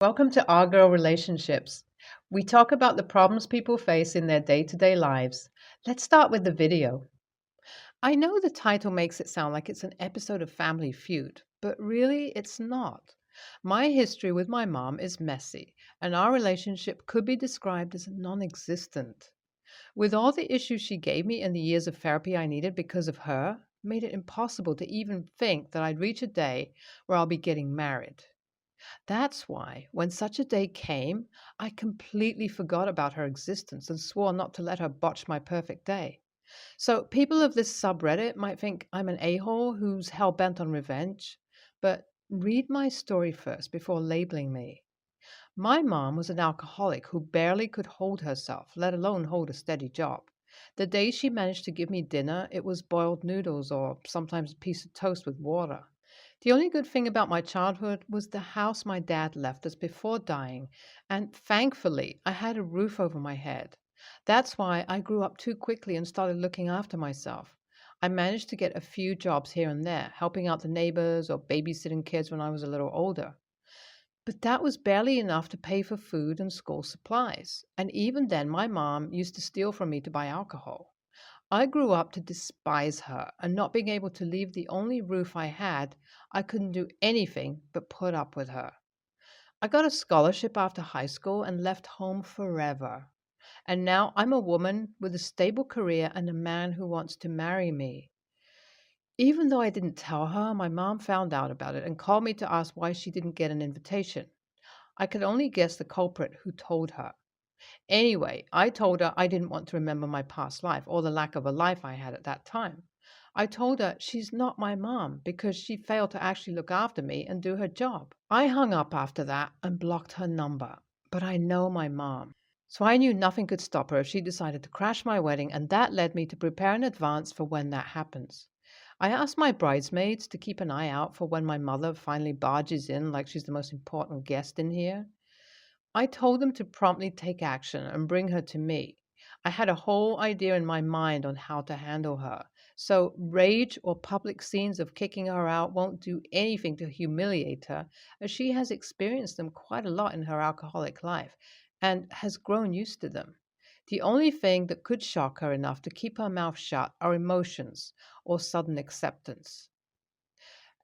Welcome to Our Girl Relationships. We talk about the problems people face in their day to day lives. Let's start with the video. I know the title makes it sound like it's an episode of Family Feud, but really it's not. My history with my mom is messy, and our relationship could be described as non existent. With all the issues she gave me and the years of therapy I needed because of her, made it impossible to even think that I'd reach a day where I'll be getting married. That's why, when such a day came, I completely forgot about her existence and swore not to let her botch my perfect day. So, people of this subreddit might think I'm an a hole who's hell bent on revenge, but read my story first before labeling me. My mom was an alcoholic who barely could hold herself, let alone hold a steady job. The day she managed to give me dinner, it was boiled noodles or sometimes a piece of toast with water. The only good thing about my childhood was the house my dad left us before dying, and thankfully, I had a roof over my head. That's why I grew up too quickly and started looking after myself. I managed to get a few jobs here and there, helping out the neighbors or babysitting kids when I was a little older. But that was barely enough to pay for food and school supplies. And even then, my mom used to steal from me to buy alcohol. I grew up to despise her, and not being able to leave the only roof I had, I couldn't do anything but put up with her. I got a scholarship after high school and left home forever. And now I'm a woman with a stable career and a man who wants to marry me. Even though I didn't tell her, my mom found out about it and called me to ask why she didn't get an invitation. I could only guess the culprit who told her. Anyway, I told her I didn't want to remember my past life or the lack of a life I had at that time. I told her she's not my mom because she failed to actually look after me and do her job. I hung up after that and blocked her number. But I know my mom. So I knew nothing could stop her if she decided to crash my wedding, and that led me to prepare in advance for when that happens. I asked my bridesmaids to keep an eye out for when my mother finally barges in like she's the most important guest in here. I told them to promptly take action and bring her to me. I had a whole idea in my mind on how to handle her. So, rage or public scenes of kicking her out won't do anything to humiliate her, as she has experienced them quite a lot in her alcoholic life and has grown used to them. The only thing that could shock her enough to keep her mouth shut are emotions or sudden acceptance.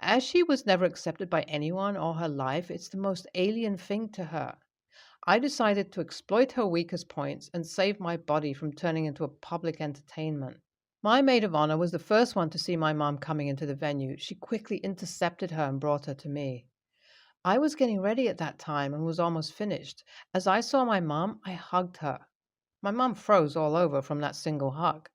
As she was never accepted by anyone all her life, it's the most alien thing to her. I decided to exploit her weakest points and save my body from turning into a public entertainment. My maid of honor was the first one to see my mom coming into the venue. She quickly intercepted her and brought her to me. I was getting ready at that time and was almost finished. As I saw my mom, I hugged her. My mom froze all over from that single hug.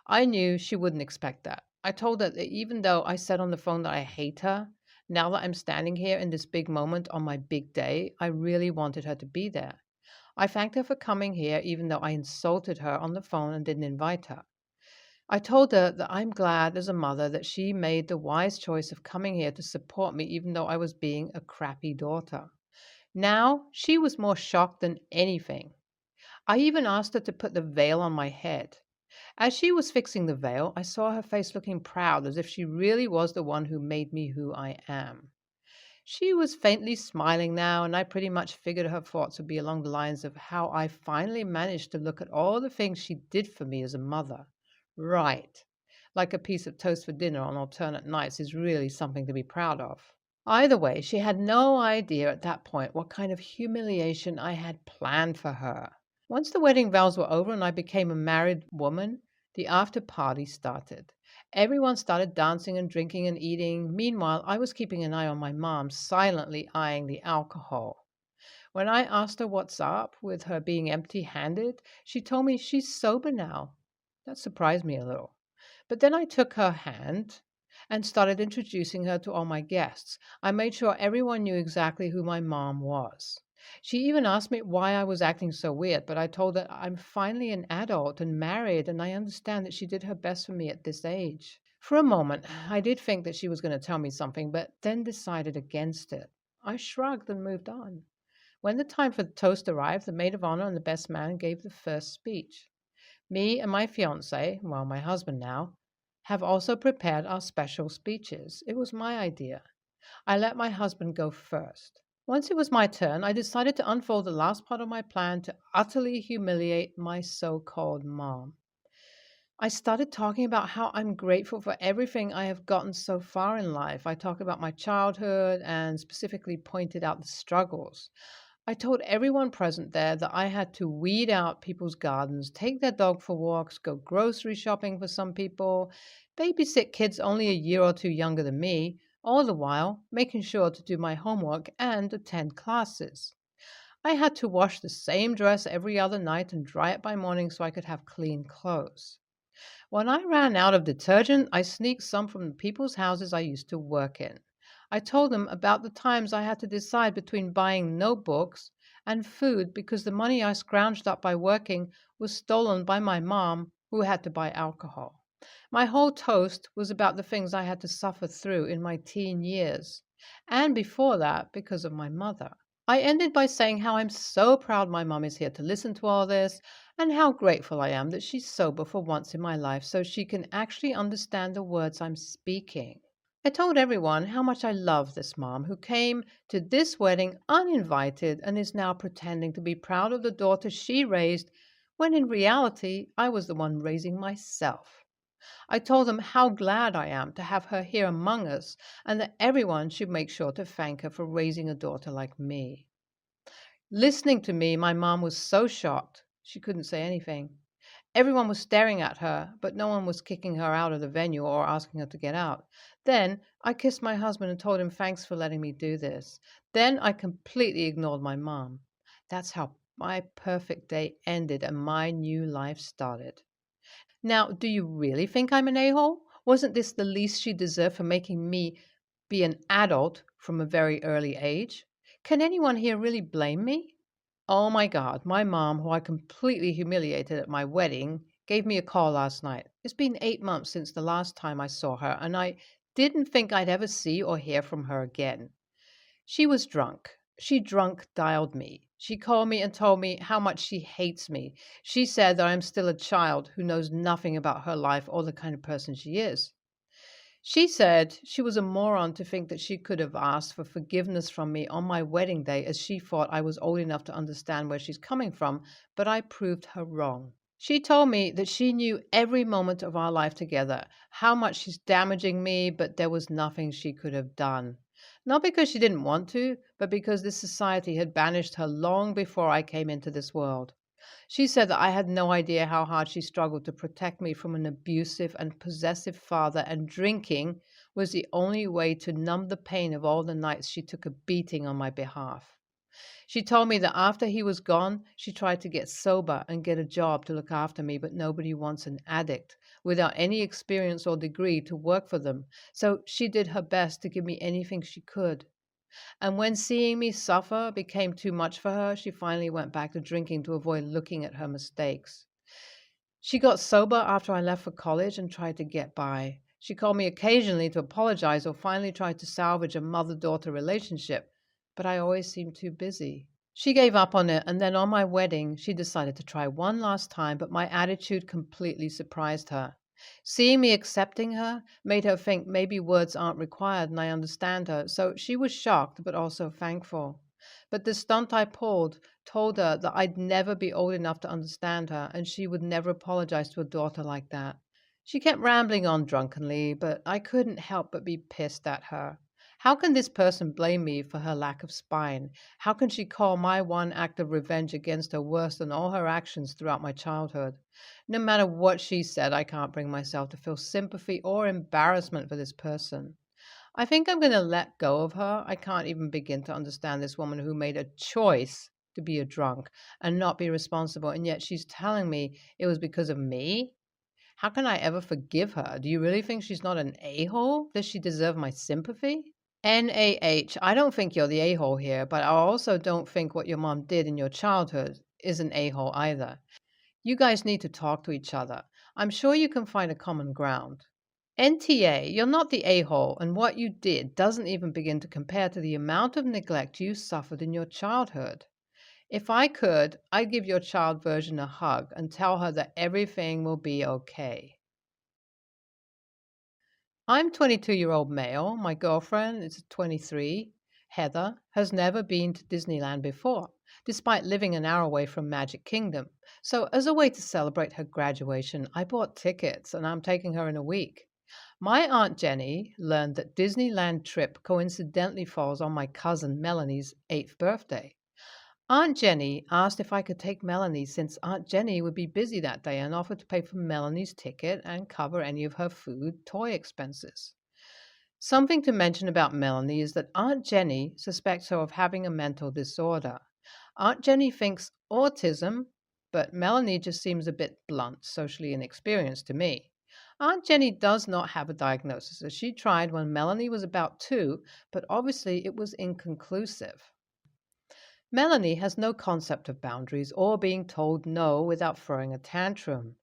I knew she wouldn't expect that. I told her that even though I said on the phone that I hate her, now that I'm standing here in this big moment on my big day, I really wanted her to be there. I thanked her for coming here, even though I insulted her on the phone and didn't invite her. I told her that I'm glad as a mother that she made the wise choice of coming here to support me, even though I was being a crappy daughter. Now, she was more shocked than anything. I even asked her to put the veil on my head. As she was fixing the veil, I saw her face looking proud, as if she really was the one who made me who I am. She was faintly smiling now, and I pretty much figured her thoughts would be along the lines of how I finally managed to look at all the things she did for me as a mother. Right. Like a piece of toast for dinner on alternate nights is really something to be proud of. Either way, she had no idea at that point what kind of humiliation I had planned for her. Once the wedding vows were over and I became a married woman, the after party started. Everyone started dancing and drinking and eating. Meanwhile, I was keeping an eye on my mom, silently eyeing the alcohol. When I asked her what's up with her being empty handed, she told me she's sober now. That surprised me a little. But then I took her hand and started introducing her to all my guests. I made sure everyone knew exactly who my mom was. She even asked me why I was acting so weird, but I told her I'm finally an adult and married, and I understand that she did her best for me at this age. For a moment, I did think that she was going to tell me something, but then decided against it. I shrugged and moved on. When the time for the toast arrived, the maid of honor and the best man gave the first speech. Me and my fiance, well, my husband now, have also prepared our special speeches. It was my idea. I let my husband go first. Once it was my turn, I decided to unfold the last part of my plan to utterly humiliate my so called mom. I started talking about how I'm grateful for everything I have gotten so far in life. I talked about my childhood and specifically pointed out the struggles. I told everyone present there that I had to weed out people's gardens, take their dog for walks, go grocery shopping for some people, babysit kids only a year or two younger than me, all the while making sure to do my homework and attend classes. I had to wash the same dress every other night and dry it by morning so I could have clean clothes. When I ran out of detergent, I sneaked some from the people's houses I used to work in. I told them about the times I had to decide between buying notebooks and food because the money I scrounged up by working was stolen by my mom, who had to buy alcohol. My whole toast was about the things I had to suffer through in my teen years, and before that because of my mother. I ended by saying how I'm so proud my mom is here to listen to all this and how grateful I am that she's sober for once in my life so she can actually understand the words I'm speaking. I told everyone how much I love this mom who came to this wedding uninvited and is now pretending to be proud of the daughter she raised when in reality I was the one raising myself. I told them how glad I am to have her here among us and that everyone should make sure to thank her for raising a daughter like me. Listening to me, my mom was so shocked she couldn't say anything. Everyone was staring at her, but no one was kicking her out of the venue or asking her to get out. Then I kissed my husband and told him thanks for letting me do this. Then I completely ignored my mom. That's how my perfect day ended and my new life started. Now, do you really think I'm an a hole? Wasn't this the least she deserved for making me be an adult from a very early age? Can anyone here really blame me? Oh my God, my mom, who I completely humiliated at my wedding, gave me a call last night. It's been 8 months since the last time I saw her, and I didn't think I'd ever see or hear from her again. She was drunk. She drunk dialed me. She called me and told me how much she hates me. She said that I'm still a child who knows nothing about her life or the kind of person she is. She said she was a moron to think that she could have asked for forgiveness from me on my wedding day as she thought I was old enough to understand where she's coming from, but I proved her wrong. She told me that she knew every moment of our life together, how much she's damaging me, but there was nothing she could have done. Not because she didn't want to, but because this society had banished her long before I came into this world. She said that I had no idea how hard she struggled to protect me from an abusive and possessive father, and drinking was the only way to numb the pain of all the nights she took a beating on my behalf. She told me that after he was gone, she tried to get sober and get a job to look after me, but nobody wants an addict without any experience or degree to work for them. So she did her best to give me anything she could. And when seeing me suffer became too much for her, she finally went back to drinking to avoid looking at her mistakes. She got sober after I left for college and tried to get by. She called me occasionally to apologize or finally tried to salvage a mother daughter relationship, but I always seemed too busy. She gave up on it, and then on my wedding, she decided to try one last time, but my attitude completely surprised her. Seeing me accepting her made her think maybe words aren't required and I understand her, so she was shocked but also thankful. But the stunt I pulled told her that I'd never be old enough to understand her and she would never apologize to a daughter like that. She kept rambling on drunkenly, but I couldn't help but be pissed at her. How can this person blame me for her lack of spine? How can she call my one act of revenge against her worse than all her actions throughout my childhood? No matter what she said, I can't bring myself to feel sympathy or embarrassment for this person. I think I'm going to let go of her. I can't even begin to understand this woman who made a choice to be a drunk and not be responsible, and yet she's telling me it was because of me? How can I ever forgive her? Do you really think she's not an a hole? Does she deserve my sympathy? NaH, I don't think you're the a hole here, but I also don't think what your mom did in your childhood is an a hole either. You guys need to talk to each other. I'm sure you can find a common ground. NTA, you're not the a hole, and what you did doesn't even begin to compare to the amount of neglect you suffered in your childhood. If I could, I'd give your child version a hug and tell her that everything will be okay. I'm 22-year-old male. My girlfriend is 23. Heather has never been to Disneyland before, despite living an hour away from Magic Kingdom. So, as a way to celebrate her graduation, I bought tickets and I'm taking her in a week. My Aunt Jenny learned that Disneyland trip coincidentally falls on my cousin Melanie's 8th birthday. Aunt Jenny asked if I could take Melanie since Aunt Jenny would be busy that day and offered to pay for Melanie's ticket and cover any of her food, toy expenses. Something to mention about Melanie is that Aunt Jenny suspects her of having a mental disorder. Aunt Jenny thinks autism, but Melanie just seems a bit blunt, socially inexperienced to me. Aunt Jenny does not have a diagnosis, as she tried when Melanie was about 2, but obviously it was inconclusive. Melanie has no concept of boundaries or being told no without throwing a tantrum.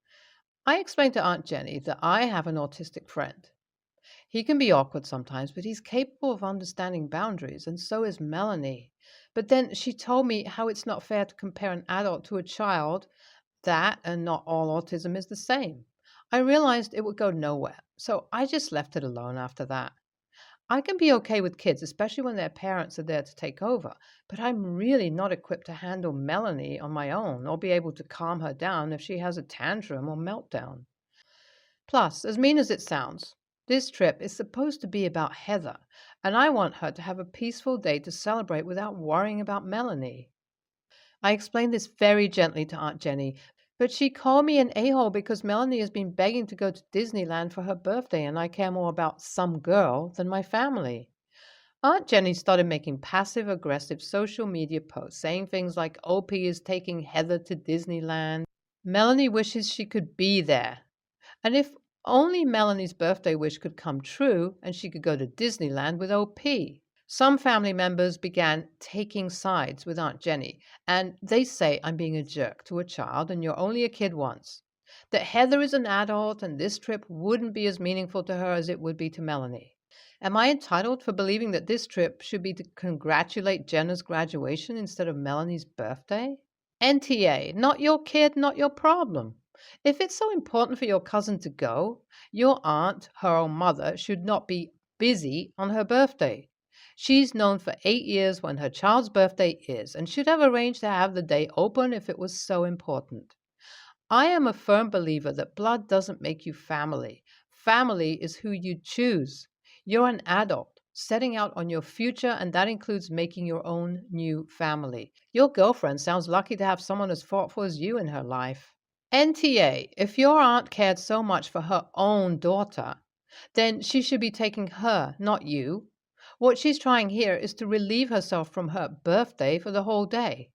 I explained to Aunt Jenny that I have an autistic friend. He can be awkward sometimes, but he's capable of understanding boundaries, and so is Melanie. But then she told me how it's not fair to compare an adult to a child, that and not all autism is the same. I realized it would go nowhere, so I just left it alone after that. I can be okay with kids, especially when their parents are there to take over, but I'm really not equipped to handle Melanie on my own or be able to calm her down if she has a tantrum or meltdown. Plus, as mean as it sounds, this trip is supposed to be about Heather, and I want her to have a peaceful day to celebrate without worrying about Melanie. I explained this very gently to Aunt Jenny, but she called me an a-hole because Melanie has been begging to go to Disneyland for her birthday and I care more about some girl than my family. Aunt Jenny started making passive aggressive social media posts saying things like OP is taking Heather to Disneyland. Melanie wishes she could be there. And if only Melanie's birthday wish could come true and she could go to Disneyland with OP. Some family members began taking sides with Aunt Jenny, and they say I'm being a jerk to a child and you're only a kid once. That Heather is an adult and this trip wouldn't be as meaningful to her as it would be to Melanie. Am I entitled for believing that this trip should be to congratulate Jenna's graduation instead of Melanie's birthday? NTA, not your kid, not your problem. If it's so important for your cousin to go, your aunt, her own mother, should not be busy on her birthday. She's known for 8 years when her child's birthday is and should have arranged to have the day open if it was so important. I am a firm believer that blood doesn't make you family. Family is who you choose. You're an adult, setting out on your future, and that includes making your own new family. Your girlfriend sounds lucky to have someone as thoughtful as you in her life. NTA, if your aunt cared so much for her own daughter, then she should be taking her, not you. What she's trying here is to relieve herself from her birthday for the whole day.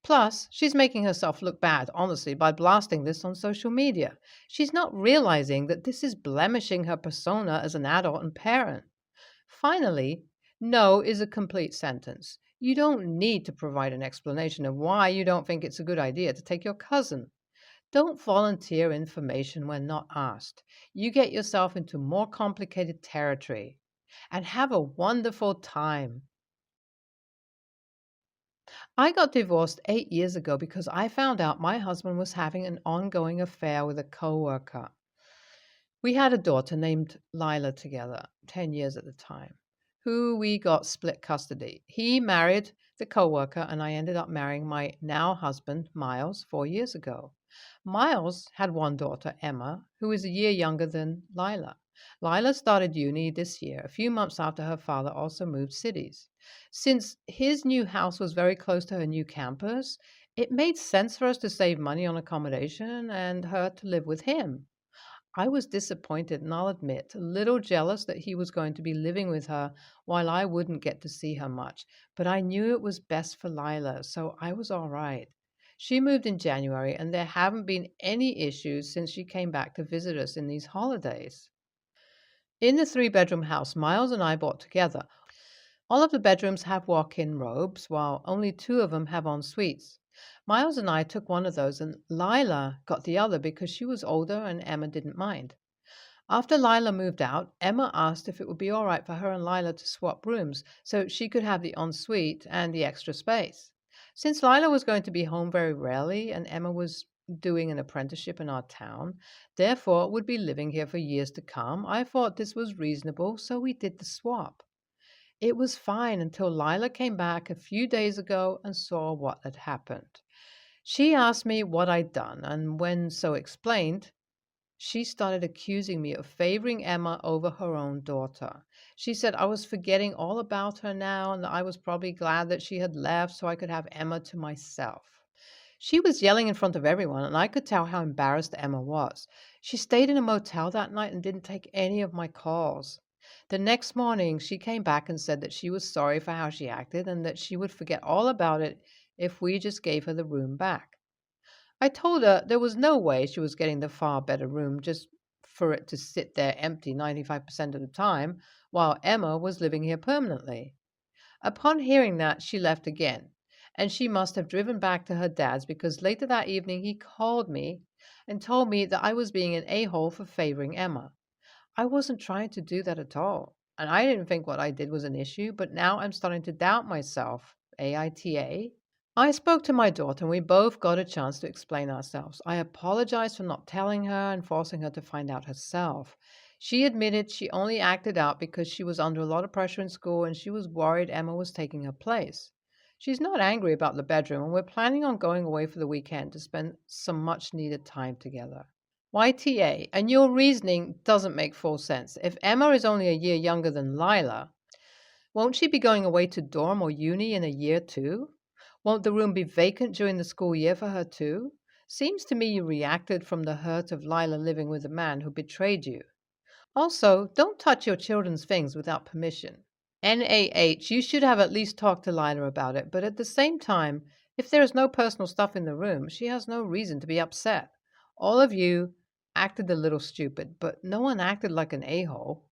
Plus, she's making herself look bad, honestly, by blasting this on social media. She's not realizing that this is blemishing her persona as an adult and parent. Finally, no is a complete sentence. You don't need to provide an explanation of why you don't think it's a good idea to take your cousin. Don't volunteer information when not asked. You get yourself into more complicated territory. And have a wonderful time. I got divorced 8 years ago because I found out my husband was having an ongoing affair with a coworker. We had a daughter named Lila together, 10 years at the time, who we got split custody. He married the coworker, and I ended up marrying my now husband, Miles, 4 years ago. Miles had one daughter, Emma, who is a year younger than Lila. Lila started uni this year, a few months after her father also moved cities. Since his new house was very close to her new campus, it made sense for us to save money on accommodation and her to live with him. I was disappointed, and I'll admit, a little jealous that he was going to be living with her while I wouldn't get to see her much. But I knew it was best for Lila, so I was all right. She moved in January, and there haven't been any issues since she came back to visit us in these holidays. In the 3-bedroom house Miles and I bought together, all of the bedrooms have walk-in robes, while only 2 of them have en suites. Miles and I took one of those, and Lila got the other because she was older and Emma didn't mind. After Lila moved out, Emma asked if it would be all right for her and Lila to swap rooms so she could have the ensuite and the extra space. Since Lila was going to be home very rarely and Emma was doing an apprenticeship in our town, therefore would be living here for years to come, I thought this was reasonable, so we did the swap. It was fine until Lila came back a few days ago and saw what had happened. She asked me what I'd done, and when so explained, she started accusing me of favoring Emma over her own daughter. She said I was forgetting all about her now and that I was probably glad that she had left so I could have Emma to myself. She was yelling in front of everyone, and I could tell how embarrassed Emma was. She stayed in a motel that night and didn't take any of my calls. The next morning, she came back and said that she was sorry for how she acted and that she would forget all about it if we just gave her the room back. I told her there was no way she was getting the far better room just for it to sit there empty 95% of the time while Emma was living here permanently. Upon hearing that, she left again, and she must have driven back to her dad's because later that evening he called me and told me that I was being an a-hole for favoring Emma. I wasn't trying to do that at all, and I didn't think what I did was an issue, but now I'm starting to doubt myself. AITA? I spoke to my daughter and we both got a chance to explain ourselves. I apologized for not telling her and forcing her to find out herself. She admitted she only acted out because she was under a lot of pressure in school and she was worried Emma was taking her place. She's not angry about the bedroom and we're planning on going away for the weekend to spend some much needed time together. YTA, and your reasoning doesn't make full sense. If Emma is only a year younger than Lila, won't she be going away to dorm or uni in a year too? Won't the room be vacant during the school year for her too? Seems to me you reacted from the hurt of Lila living with a man who betrayed you. Also, don't touch your children's things without permission. NAH, you should have at least talked to Lila about it, but at the same time, if there is no personal stuff in the room, she has no reason to be upset. All of you acted a little stupid, but no one acted like an a-hole.